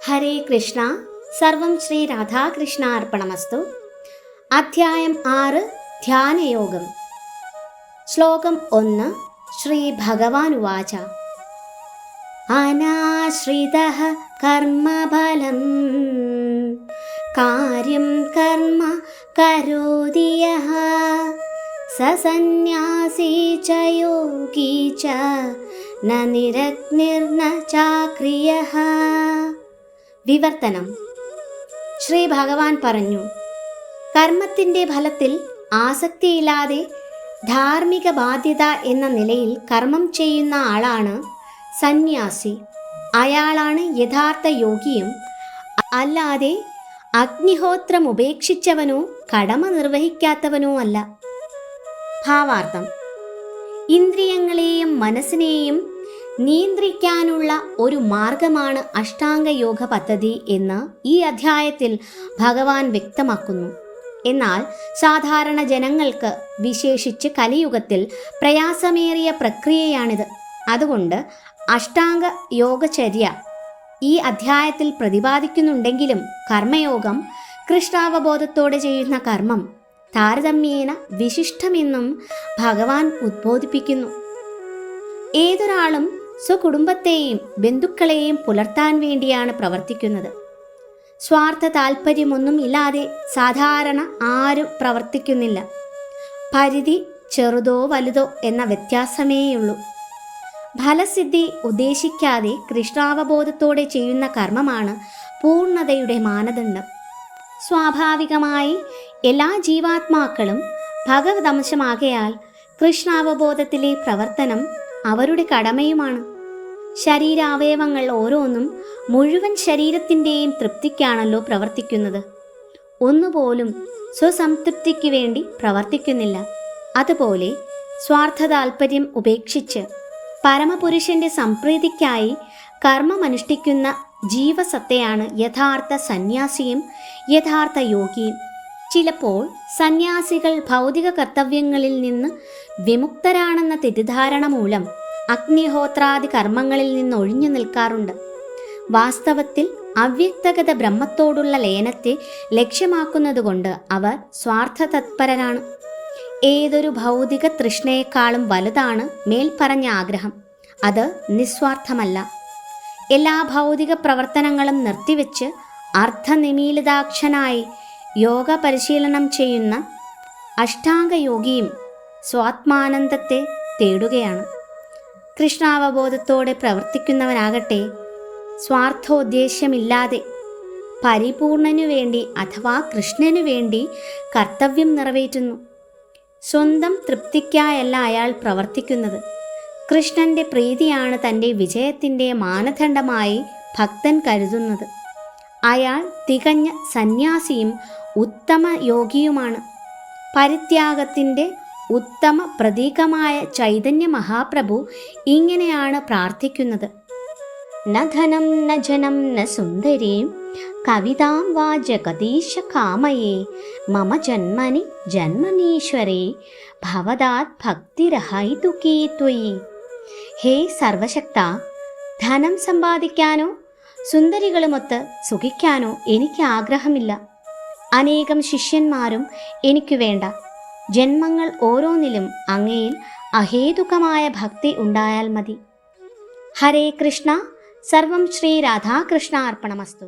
ഹരേ കൃഷ്ണ. സർവം ശ്രീ രാധാകൃഷ്ണ അർപ്പണമസ്തു. അധ്യായം 6 ധ്യാനയോഗം. ശ്ലോകം 1. ശ്രീ ഭഗവാൻ ഉവാച: അനാശ്രിതഃ കർമ്മഫലം കാര്യം കർമ്മ കരോതി യഃ സ സന്യാസി ച യോഗി ച ന നിരഗ്നിർന ചാക്രിയഃ. വിവർത്തനം. ശ്രീ ഭഗവാൻ പറഞ്ഞു, കർമ്മത്തിൻ്റെ ഫലത്തിൽ ആസക്തിയില്ലാതെ ധാർമ്മിക ബാധ്യത എന്ന നിലയിൽ കർമ്മം ചെയ്യുന്ന ആളാണ് സന്യാസി. അയാളാണ് യഥാർത്ഥ യോഗിയും. അല്ലാതെ അഗ്നിഹോത്രം ഉപേക്ഷിച്ചവനോ കടമ നിർവഹിക്കാത്തവനോ അല്ല. ഭാവാർത്ഥം: ഇന്ദ്രിയങ്ങളെയും മനസ്സിനെയും നിയന്ത്രിക്കാനുള്ള ഒരു മാർഗമാണ് അഷ്ടാംഗയോഗ പദ്ധതി എന്ന് ഈ അധ്യായത്തിൽ ഭഗവാൻ വ്യക്തമാക്കുന്നു. എന്നാൽ സാധാരണ ജനങ്ങൾക്ക്, വിശേഷിച്ച് കലിയുഗത്തിൽ പ്രയാസമേറിയ പ്രക്രിയയാണിത്. അതുകൊണ്ട് അഷ്ടാംഗ യോഗചര്യ ഈ അധ്യായത്തിൽ പ്രതിപാദിക്കുന്നുണ്ടെങ്കിലും കർമ്മയോഗം, കൃഷ്ണാവബോധത്തോടെ ചെയ്യുന്ന കർമ്മം, താരതമ്യേന വിശിഷ്ടമെന്നും ഭഗവാൻ ഉദ്ബോധിപ്പിക്കുന്നു. ഏതൊരാളും സ്വകുടുംബത്തെയും ബന്ധുക്കളെയും പുലർത്താൻ വേണ്ടിയാണ് പ്രവർത്തിക്കുന്നത്. സ്വാർത്ഥ താല്പര്യമൊന്നും ഇല്ലാതെ സാധാരണ ആരും പ്രവർത്തിക്കുന്നില്ല. പരിധി ചെറുതോ വലുതോ എന്ന വ്യത്യാസമേയുള്ളൂ. ഫലസിദ്ധി ഉദ്ദേശിക്കാതെ കൃഷ്ണാവബോധത്തോടെ ചെയ്യുന്ന കർമ്മമാണ് പൂർണ്ണതയുടെ മാനദണ്ഡം. സ്വാഭാവികമായി എല്ലാ ജീവാത്മാക്കളും ഭഗവദംശമാകയാൽ കൃഷ്ണാവബോധത്തിലെ പ്രവർത്തനം അവരുടെ കടമയുമാണ്. ശരീരാവയവങ്ങൾ ഓരോന്നും മുഴുവൻ ശരീരത്തിൻ്റെയും തൃപ്തിക്കാണല്ലോ പ്രവർത്തിക്കുന്നത്. ഒന്നുപോലും സ്വസംതൃപ്തിക്ക് വേണ്ടി പ്രവർത്തിക്കുന്നില്ല. അതുപോലെ സ്വാർത്ഥ താൽപ്പര്യം ഉപേക്ഷിച്ച് പരമപുരുഷന്റെ സംപ്രീതിക്കായി കർമ്മമനുഷ്ഠിക്കുന്ന ജീവസത്തയാണ് യഥാർത്ഥ സന്യാസിയും യഥാർത്ഥ യോഗിയും. ചിലപ്പോൾ സന്യാസികൾ ഭൗതിക കർത്തവ്യങ്ങളിൽ നിന്ന് വിമുക്തരാണെന്ന തെറ്റിദ്ധാരണ മൂലം അഗ്നിഹോത്രാദി കർമ്മങ്ങളിൽ നിന്ന് ഒഴിഞ്ഞു നിൽക്കാറുണ്ട്. വാസ്തവത്തിൽ അവ്യക്തഗത ബ്രഹ്മത്തോടുള്ള ലയനത്തെ ലക്ഷ്യമാക്കുന്നതുകൊണ്ട് അവർ സ്വാർത്ഥതത്പരരാണ്. ഏതൊരു ഭൗതിക തൃഷ്ണയെക്കാളും വലുതാണ് മേൽപ്പറഞ്ഞ ആഗ്രഹം. അത് നിസ്വാർത്ഥമല്ല. എല്ലാ ഭൗതിക പ്രവർത്തനങ്ങളും നിർത്തിവെച്ച് അർത്ഥനിമീലിതാക്ഷനായി യോഗ പരിശീലനം ചെയ്യുന്ന അഷ്ടാംഗയോഗിയും സ്വാത്മാനന്ദത്തെ തേടുകയാണ്. കൃഷ്ണാവബോധത്തോടെ പ്രവർത്തിക്കുന്നവനാകട്ടെ സ്വാർത്ഥോദ്ദേശ്യമില്ലാതെ പരിപൂർണനു വേണ്ടി അഥവാ കൃഷ്ണനു വേണ്ടി കർത്തവ്യം നിറവേറ്റുന്നു. സ്വന്തം തൃപ്തിക്കായല്ല അയാൾ പ്രവർത്തിക്കുന്നത്. കൃഷ്ണന്റെ പ്രീതിയാണ് തൻ്റെ വിജയത്തിൻ്റെ മാനദണ്ഡമായി ഭക്തൻ കരുതുന്നത്. അയാൾ തികഞ്ഞ സന്യാസിയും ഉത്തമ യോഗിയുമാണ്. പരിത്യാഗത്തിൻ്റെ ഉത്തമ പ്രതീകമായ ചൈതന്യ മഹാപ്രഭു ഇങ്ങനെയാണ് പ്രാർത്ഥിക്കുന്നത്: ന ധനം ന ജനം ന സുന്ദരീം കവിതാം വാ ജഗദീശ കാമയേ മമ ജന്മനി ജന്മനീശ്വരേ ഭവദാത് ഭക്തിരഹൈതുകീ ത്വയി. ഹേ സർവശക്ത, ധനം സമ്പാദിക്കാനോ സുന്ദരികളുമൊത്ത് സുഖിക്കാനോ എനിക്ക് ആഗ്രഹമില്ല. അനേകം ശിഷ്യന്മാരും എനിക്ക് വേണ്ട. ജന്മങ്ങൾ ഓരോന്നിലും അങ്ങയിൽ അഹേതുകമായ ഭക്തി ഉണ്ടായാൽ മതി. ഹരേ കൃഷ്ണ. സർവം ശ്രീ രാധാകൃഷ്ണ അർപ്പണമസ്തു.